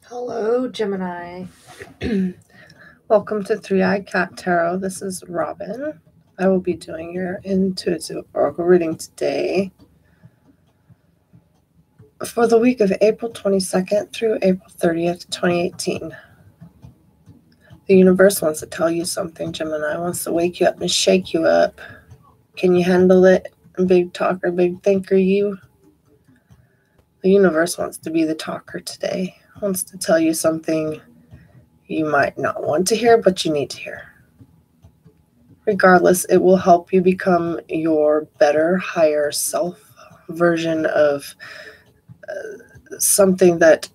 Hello, Gemini. Welcome to Three-Eyed Cat Tarot. This is Robin. I will be doing your intuitive oracle reading today for the week of April 22nd through April 30th, 2018. The universe wants to tell you something, Gemini. Wants to wake you up and shake you up. Can you handle it? Big talker, big thinker, you? The universe wants to be the talker today. Wants to tell you something you might not want to hear, but you need to hear. Regardless, it will help you become your better, higher self version of something that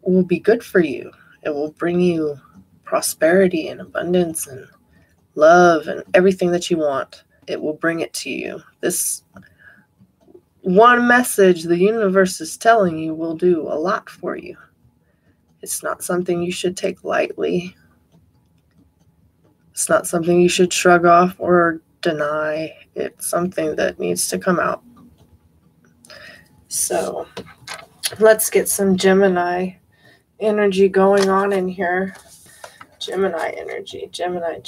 will be good for you. It will bring you prosperity and abundance and love and everything that you want. It will bring it to you. This one message the universe is telling you will do a lot for you. It's not something you should take lightly. It's not something you should shrug off or deny. It's something that needs to come out. So let's get some Gemini energy going on in here. Gemini energy, Gemini.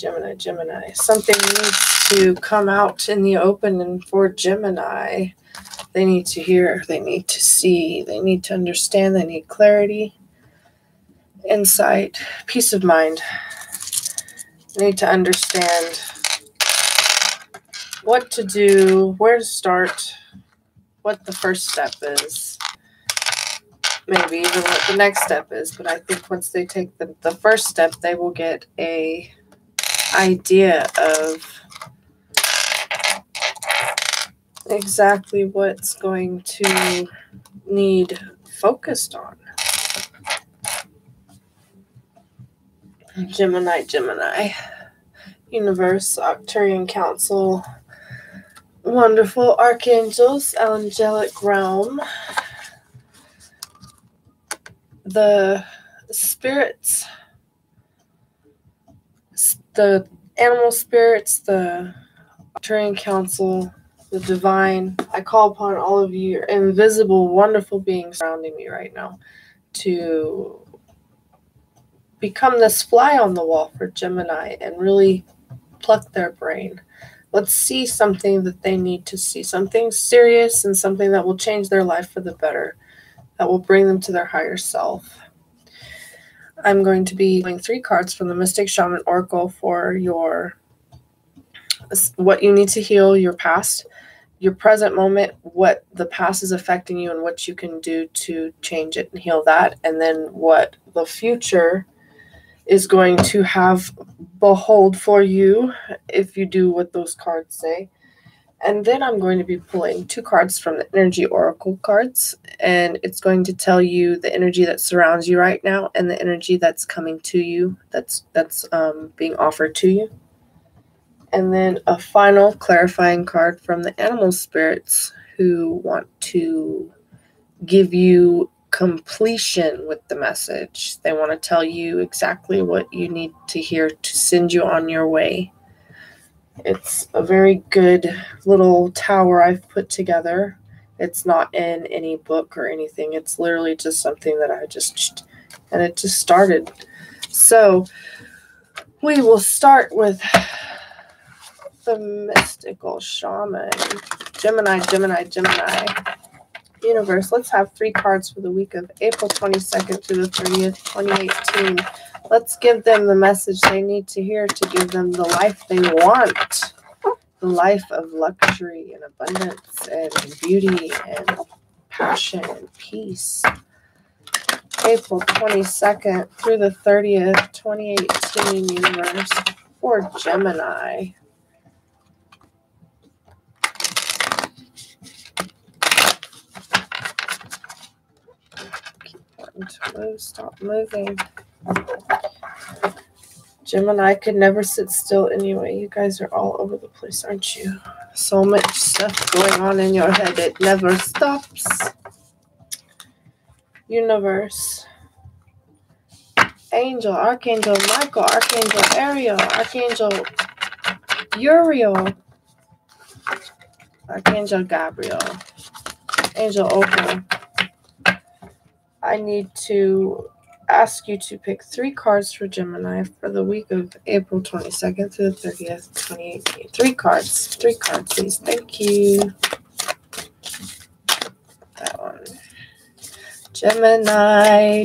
Something needs to come out in the open, and for Gemini, they need to hear, they need to see, they need to understand, they need clarity, insight, peace of mind. They need to understand what to do, where to start, what the first step is, maybe even what the next step is. But I think once they take the first step, they will get a idea of exactly what's going to need focused on. Gemini. Universe, Arcturian Council, wonderful archangels, angelic realm, the spirits, the animal spirits, the Arcturian Council, the divine. I call upon all of you, invisible, wonderful beings surrounding me right now, to become this fly on the wall for Gemini and really pluck their brain. Let's see something that they need to see, something serious and something that will change their life for the better, that will bring them to their higher self. I'm going to be pulling 3 cards from the Mystic Shaman Oracle for what you need to heal, your past, your present moment, what the past is affecting you and what you can do to change it and heal that, and then what the future is going to have behold for you if you do what those cards say. And then I'm going to be pulling 2 cards from the Energy Oracle cards, and it's going to tell you the energy that surrounds you right now and the energy that's coming to you, that's being offered to you. And then a final clarifying card from the animal spirits who want to give you completion with the message. They want to tell you exactly what you need to hear to send you on your way. It's a very good little tower I've put together. It's not in any book or anything. It's literally just something that it just started. So we will start with the mystical shaman. Gemini. Universe, let's have 3 cards for the week of April 22nd through the 30th, 2018. Let's give them the message they need to hear to give them the life they want. The life of luxury and abundance and beauty and passion and peace. April 22nd through the 30th, 2018, universe, for Gemini. Stop moving. Gemini could never sit still anyway. You guys are all over the place, aren't you? So much stuff going on in your head. It never stops. Universe. Angel, Archangel Michael, Archangel Ariel, Archangel Uriel, Archangel Gabriel, Angel Opal. I need to ask you to pick 3 cards for Gemini for the week of April 22nd through the 30th, 2018. 3 cards. 3 cards, please. Thank you. That one. Gemini.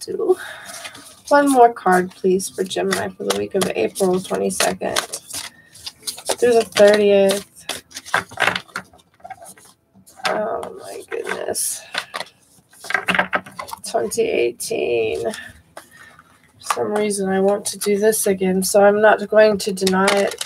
Do 1 more card, please, for Gemini for the week of April 22nd through the 30th. Oh my goodness. 2018. For some reason I want to do this again, so I'm not going to deny it.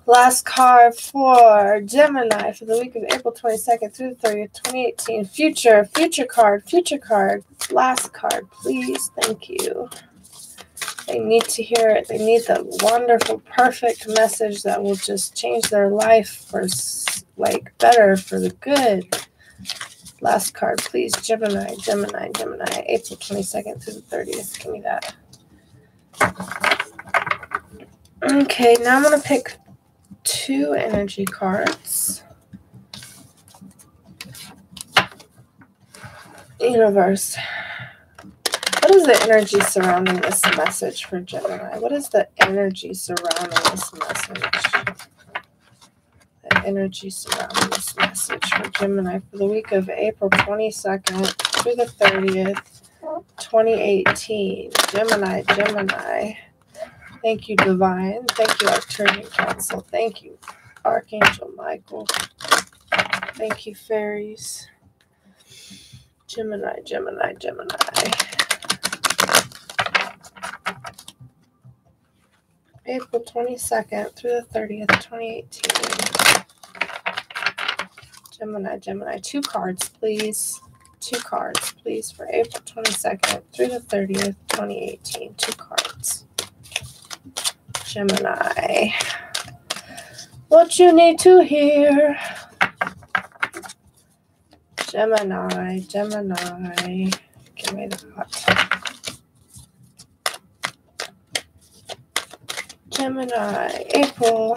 Last card for Gemini for the week of April 22nd through the 30th, 2018. Future card. Last card, please. Thank you. They need to hear it. They need the wonderful, perfect message that will just change their life for, better, for the good. Last card, please. Gemini. April 22nd through the 30th. Give me that. Okay, now I'm going to pick 2 energy cards. Universe. What is the energy surrounding this message for Gemini? What is the energy surrounding this message? The energy surrounding this message for Gemini for the week of April 22nd through the 30th, 2018. Gemini. Thank you, Divine. Thank you, Arcturian Council. Thank you, Archangel Michael. Thank you, Fairies. Gemini. April 22nd through the 30th, 2018. Gemini. 2 cards, please. 2 cards, please, for April 22nd through the 30th, 2018. 2 cards. Gemini. What you need to hear. Gemini. Give me that. Gemini. April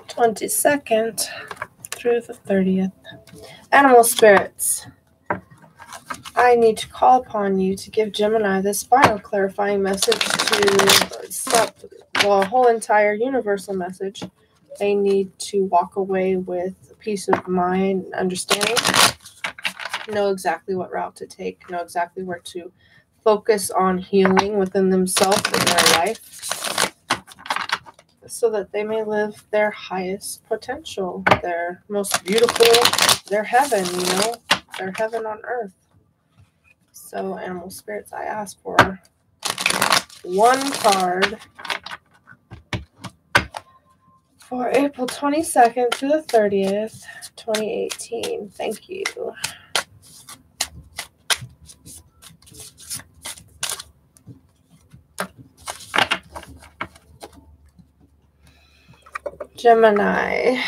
22nd through the 30th. Animal spirits. I need to call upon you to give Gemini this final clarifying message to stop the whole entire universal message. They need to walk away with peace of mind and understanding, know exactly what route to take, know exactly where to focus on healing within themselves and their life so that they may live their highest potential, their most beautiful, their heaven, their heaven on earth. So, animal spirits, I ask for 1 card for April 22nd through the 30th, 2018. Thank you. Gemini.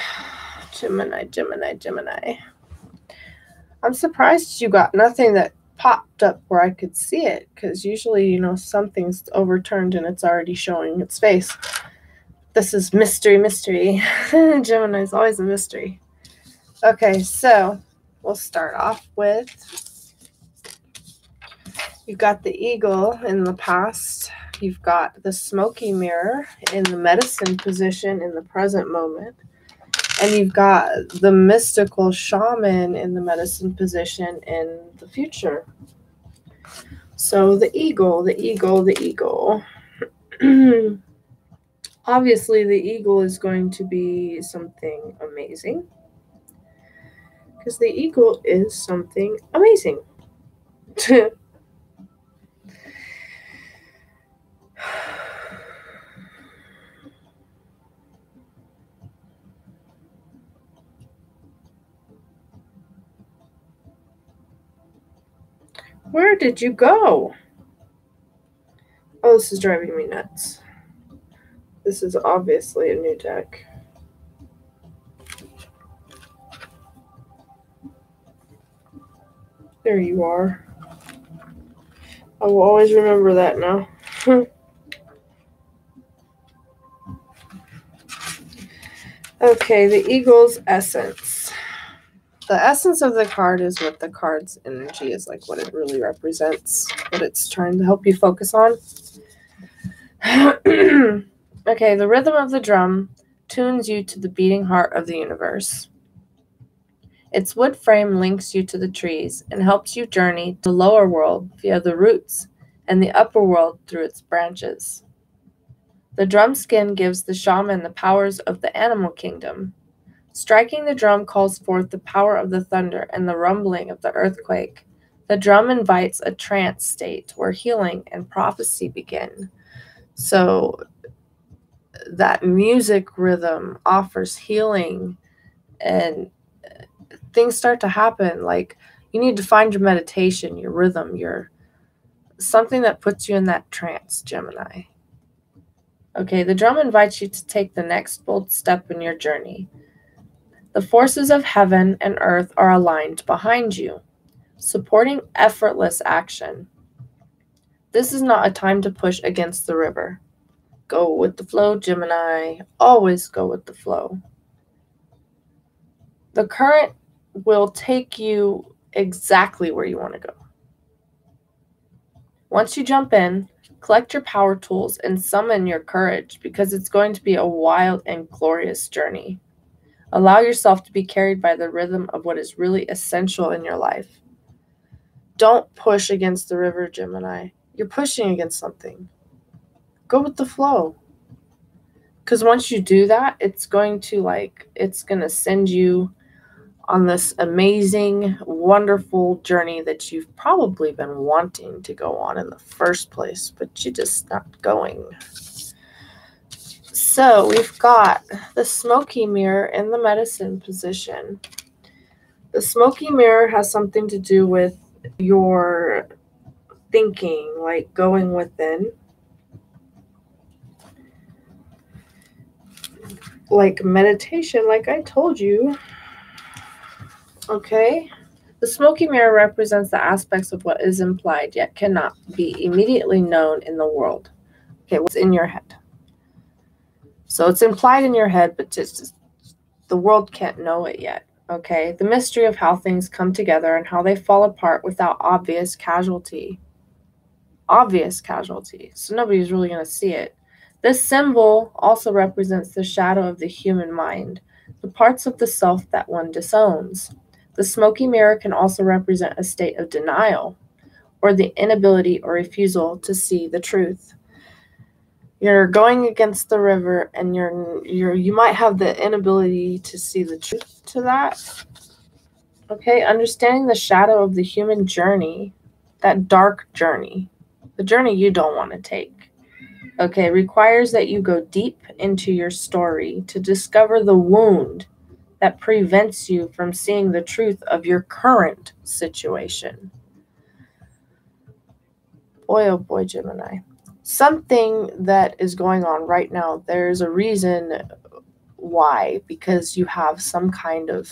I'm surprised you got nothing that popped up where I could see it, because usually, something's overturned and it's already showing its face. This is mystery. Gemini is always a mystery. Okay, so we'll start off with, you've got the eagle in the past. You've got the smoky mirror in the medicine position in the present moment. And you've got the mystical shaman in the medicine position in the future. So the eagle. Obviously, the eagle is going to be something amazing, because the eagle is something amazing. Where did you go? Oh, this is driving me nuts. This is obviously a new deck. There you are. I will always remember that now. Okay, the Eagle's essence. The essence of the card is what the card's energy is, like what it really represents, what it's trying to help you focus on. Okay, the rhythm of the drum tunes you to the beating heart of the universe. Its wood frame links you to the trees and helps you journey to the lower world via the roots and the upper world through its branches. The drum skin gives the shaman the powers of the animal kingdom. Striking the drum calls forth the power of the thunder and the rumbling of the earthquake. The drum invites a trance state where healing and prophecy begin. So that music rhythm offers healing, and things start to happen. Like, you need to find your meditation, your rhythm, your something that puts you in that trance, Gemini. Okay, the drum invites you to take the next bold step in your journey. The forces of heaven and earth are aligned behind you, supporting effortless action. This is not a time to push against the river. Go with the flow, Gemini. Always go with the flow. The current will take you exactly where you want to go. Once you jump in, collect your power tools and summon your courage, because it's going to be a wild and glorious journey. Allow yourself to be carried by the rhythm of what is really essential in your life. Don't push against the river, Gemini. You're pushing against something. Go with the flow. Because once you do that, it's going to send you on this amazing, wonderful journey that you've probably been wanting to go on in the first place, but you're just not going. So we've got the smoky mirror in the medicine position. The smoky mirror has something to do with your thinking, like going within. Like meditation, like I told you. Okay. The smoky mirror represents the aspects of what is implied yet cannot be immediately known in the world. Okay, what's in your head? So it's implied in your head, but just the world can't know it yet. Okay, the mystery of how things come together and how they fall apart without obvious casualty. Obvious casualty. So nobody's really going to see it. This symbol also represents the shadow of the human mind, the parts of the self that one disowns. The smoky mirror can also represent a state of denial, or the inability or refusal to see the truth. You're going against the river, and you might have the inability to see the truth to that. Okay, understanding the shadow of the human journey, that dark journey, the journey you don't want to take, okay, requires that you go deep into your story to discover the wound that prevents you from seeing the truth of your current situation. Boy, oh boy, Gemini. Something that is going on right now, there's a reason why, because you have some kind of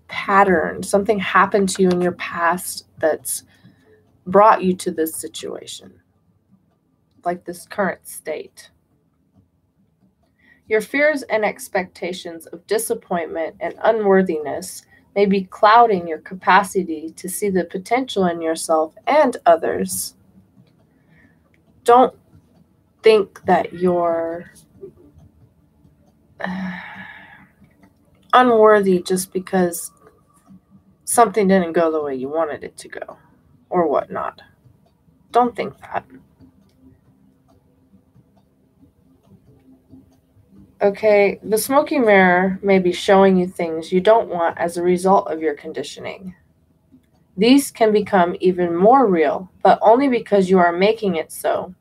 pattern, something happened to you in your past that's brought you to this situation, like this current state. Your fears and expectations of disappointment and unworthiness may be clouding your capacity to see the potential in yourself and others. Don't think that you're unworthy just because something didn't go the way you wanted it to go, or whatnot. Don't think that. Okay, the smoky mirror may be showing you things you don't want as a result of your conditioning. These can become even more real, but only because you are making it so.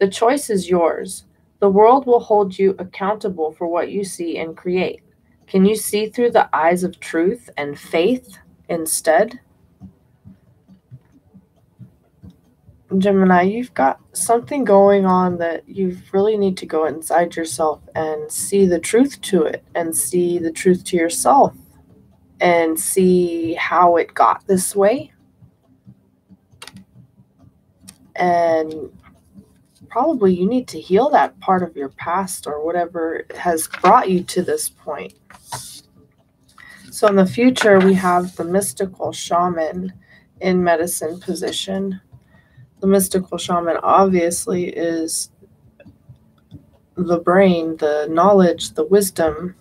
The choice is yours. The world will hold you accountable for what you see and create. Can you see through the eyes of truth and faith instead? Gemini, you've got something going on that you really need to go inside yourself and see the truth to it, and see the truth to yourself, and see how it got this way. And probably you need to heal that part of your past or whatever has brought you to this point. So in the future, we have the mystical shaman in medicine position. The mystical shaman obviously is the brain, the knowledge, the wisdom.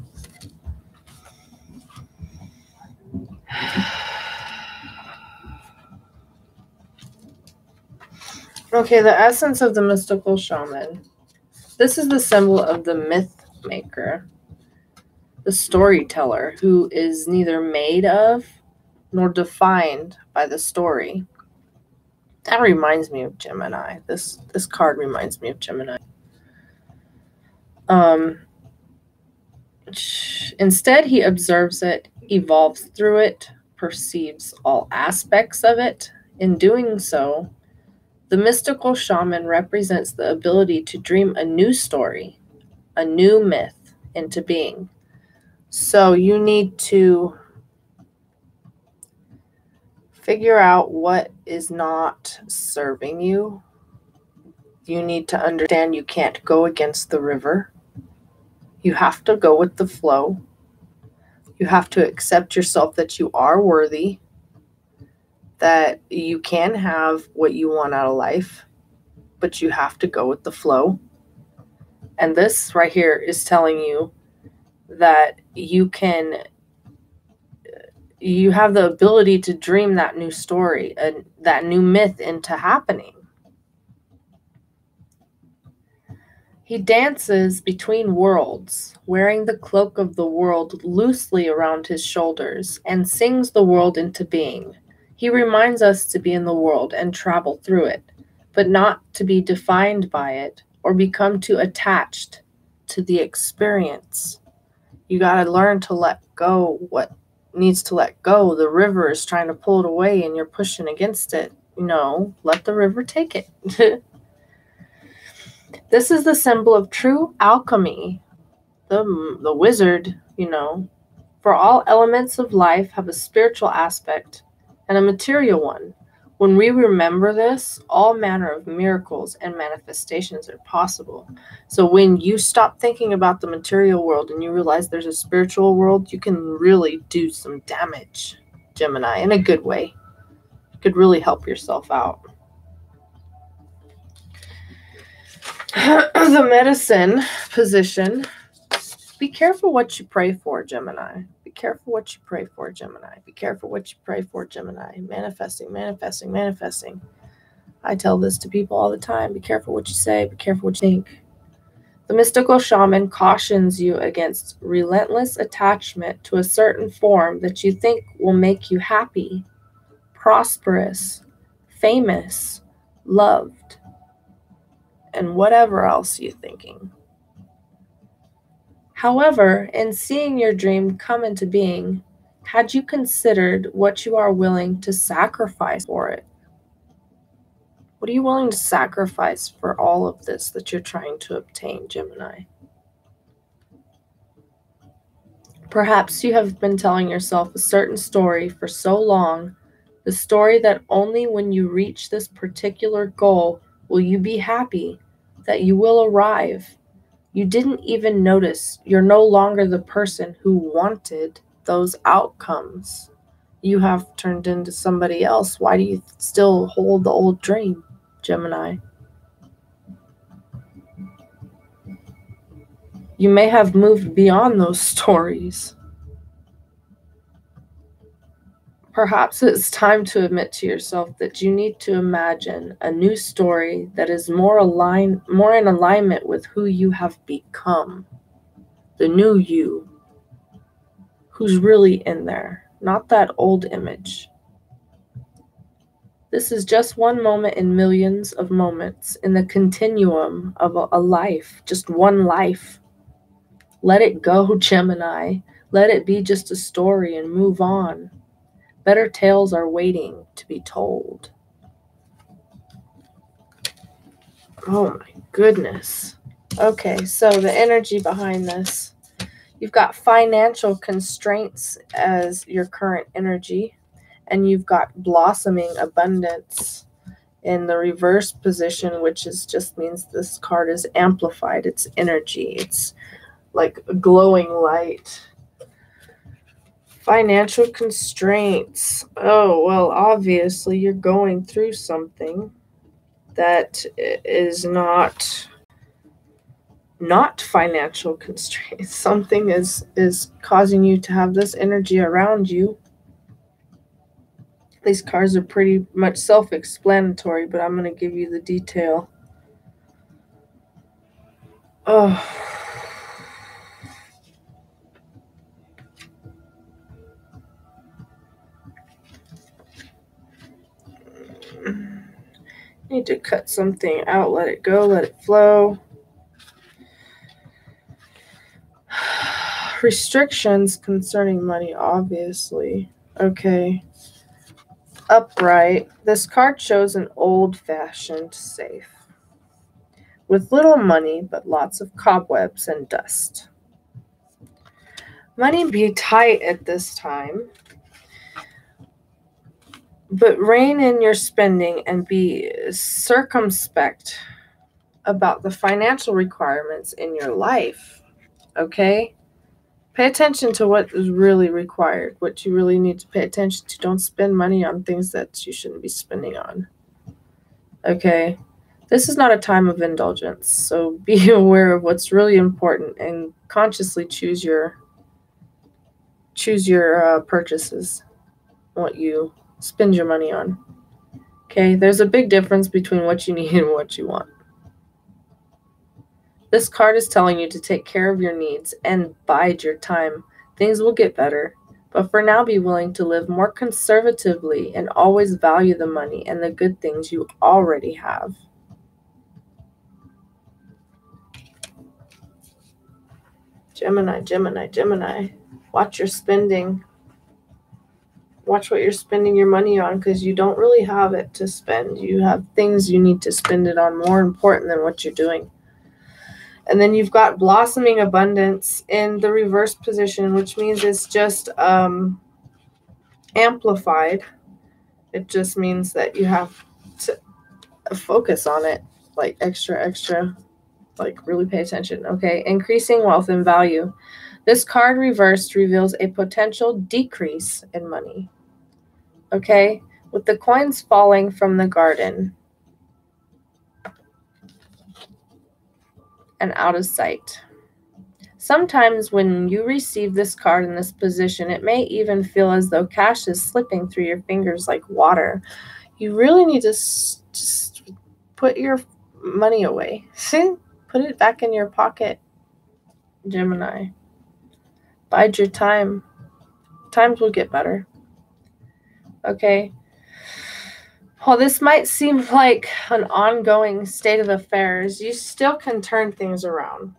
Okay, the essence of the mystical shaman. This is the symbol of the myth maker, the storyteller, who is neither made of nor defined by the story. That reminds me of Gemini. This card reminds me of Gemini. Instead, he observes it, evolves through it, perceives all aspects of it. In doing so, the mystical shaman represents the ability to dream a new story, a new myth into being. So you need to figure out what is not serving you. You need to understand you can't go against the river. You have to go with the flow. You have to accept yourself that you are worthy, that you can have what you want out of life, but you have to go with the flow. And this right here is telling you that you have the ability to dream that new story and that new myth into happening. He dances between worlds, wearing the cloak of the world loosely around his shoulders, and sings the world into being. He reminds us to be in the world and travel through it, but not to be defined by it or become too attached to the experience. You got to learn to let go what needs to let go. The river is trying to pull it away and you're pushing against it. No, let the river take it. This is the symbol of true alchemy. The wizard, for all elements of life have a spiritual aspect and a material one. When we remember this, all manner of miracles and manifestations are possible. So when you stop thinking about the material world and you realize there's a spiritual world, you can really do some damage, Gemini, in a good way. You could really help yourself out. The medicine position. Be careful what you pray for, Gemini. Be careful what you pray for, Gemini. Be careful what you pray for, Gemini. Manifesting, manifesting, manifesting. I tell this to people all the time. Be careful what you say. Be careful what you think. The mystical shaman cautions you against relentless attachment to a certain form that you think will make you happy, prosperous, famous, loved, and whatever else you're thinking. However, in seeing your dream come into being, had you considered what you are willing to sacrifice for it? What are you willing to sacrifice for all of this that you're trying to obtain, Gemini? Perhaps you have been telling yourself a certain story for so long, the story that only when you reach this particular goal will you be happy, that you will arrive. You didn't even notice you're no longer the person who wanted those outcomes. You have turned into somebody else. Why do you still hold the old dream, Gemini? You may have moved beyond those stories. Perhaps it's time to admit to yourself that you need to imagine a new story that is more in alignment with who you have become. The new you, who's really in there, not that old image. This is just one moment in millions of moments in the continuum of a life, just one life. Let it go, Gemini. Let it be just a story and move on. Better tales are waiting to be told. Oh my goodness. Okay, so the energy behind this. You've got financial constraints as your current energy, and you've got blossoming abundance in the reverse position, which is just means this card is amplified. It's energy. It's like a glowing light. Financial constraints. Oh, well, obviously you're going through something that is not financial constraints. Something is causing you to have this energy around you. These cards are pretty much self-explanatory, but I'm going to give you the detail. Oh. Need to cut something out, let it go, let it flow. Restrictions concerning money, obviously. Okay. Upright. This card shows an old-fashioned safe with little money, but lots of cobwebs and dust. Money be tight at this time, but rein in your spending and be circumspect about the financial requirements in your life, okay? Pay attention to what is really required, what you really need to pay attention to. Don't spend money on things that you shouldn't be spending on, okay? This is not a time of indulgence, so be aware of what's really important and consciously choose your purchases, what you spend your money on. Okay, there's a big difference between what you need and what you want. This card is telling you to take care of your needs and bide your time. Things will get better, but for now be willing to live more conservatively and always value the money and the good things you already have. Gemini, Gemini, Gemini. Watch your spending. Watch what you're spending your money on, because you don't really have it to spend. You have things you need to spend it on more important than what you're doing. And then you've got blossoming abundance in the reverse position, which means it's just amplified. It just means that you have to focus on it, like extra, like really pay attention. Okay, increasing wealth and value. This card reversed reveals a potential decrease in money. Okay, with the coins falling from the garden and out of sight. Sometimes when you receive this card in this position, it may even feel as though cash is slipping through your fingers like water. You really need to just put your money away. See? Put it back in your pocket, Gemini. Bide your time. Times will get better. Okay? While this might seem like an ongoing state of affairs, you still can turn things around.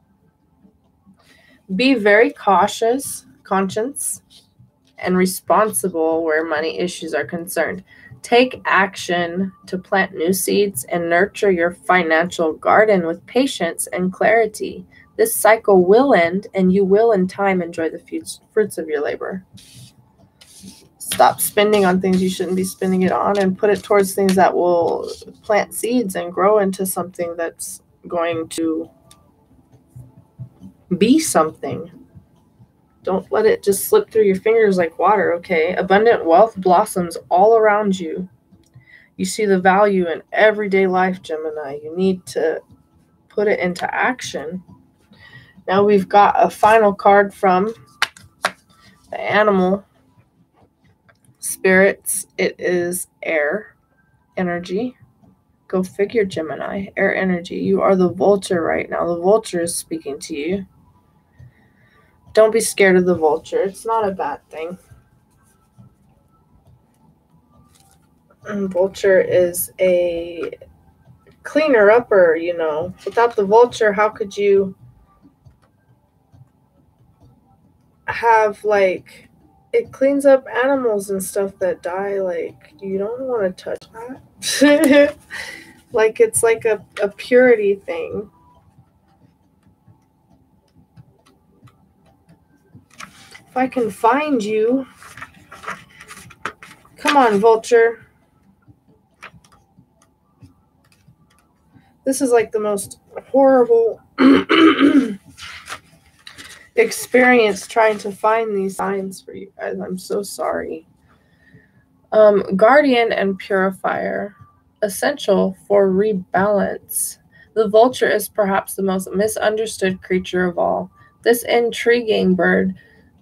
Be very conscious, and responsible where money issues are concerned. Take action to plant new seeds and nurture your financial garden with patience and clarity. This cycle will end, and you will in time enjoy the fruits of your labor. Stop spending on things you shouldn't be spending it on and put it towards things that will plant seeds and grow into something that's going to be something. Don't let it just slip through your fingers like water, okay? Abundant wealth blossoms all around you. You see the value in everyday life, Gemini. You need to put it into action. Now we've got a final card from the animal spirits. It is air energy. Go figure, Gemini. Air energy. You are the vulture right now. The vulture is speaking to you. Don't be scared of the vulture. It's not a bad thing. Vulture is a cleaner upper, you know. Without the vulture, how could you have, like, it cleans up animals and stuff that die. Like, you don't want to touch that. Like, it's like a purity thing. If I can find you. Come on, vulture. This is like the most horrible experience trying to find these signs for you guys. I'm so sorry. Guardian and Purifier, essential for rebalance. The vulture is perhaps the most misunderstood creature of all. This intriguing bird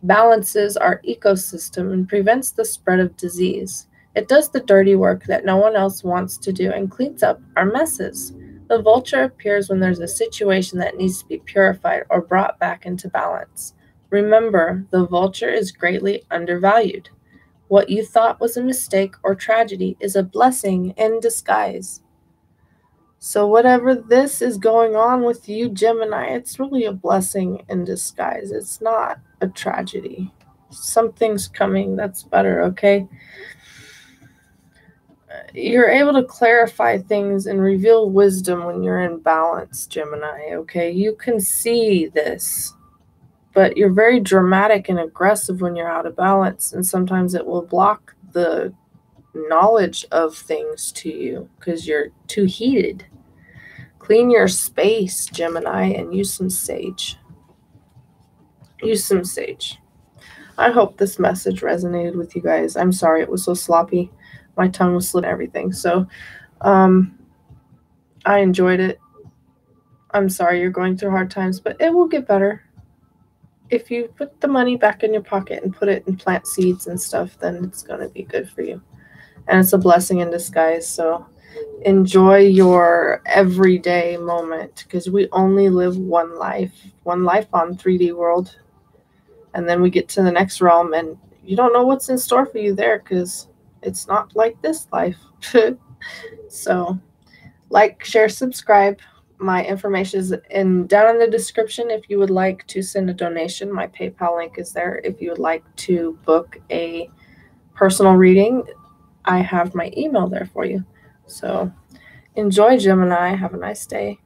balances our ecosystem and prevents the spread of disease. It does the dirty work that no one else wants to do and cleans up our messes. The vulture appears when there's a situation that needs to be purified or brought back into balance. Remember, the vulture is greatly undervalued. What you thought was a mistake or tragedy is a blessing in disguise. So whatever this is going on with you, Gemini, it's really a blessing in disguise. It's not a tragedy. Something's coming that's better, okay? You're able to clarify things and reveal wisdom when you're in balance, Gemini, okay? You can see this. But you're very dramatic and aggressive when you're out of balance, and sometimes it will block the knowledge of things to you because you're too heated. Clean your space, Gemini, and use some sage. Use some sage. I hope this message resonated with you guys. I'm sorry it was so sloppy. My tongue was slit and everything. So I enjoyed it. I'm sorry you're going through hard times, but it will get better. If you put the money back in your pocket and put it in plant seeds and stuff, then it's going to be good for you. And it's a blessing in disguise. So enjoy your everyday moment because we only live one life on 3D world. And then we get to the next realm and you don't know what's in store for you there because it's not like this life. So like, share, subscribe. My information is down in the description if you would like to send a donation. My PayPal link is there. If you would like to book a personal reading, I have my email there for you. So enjoy, Gemini. Have a nice day.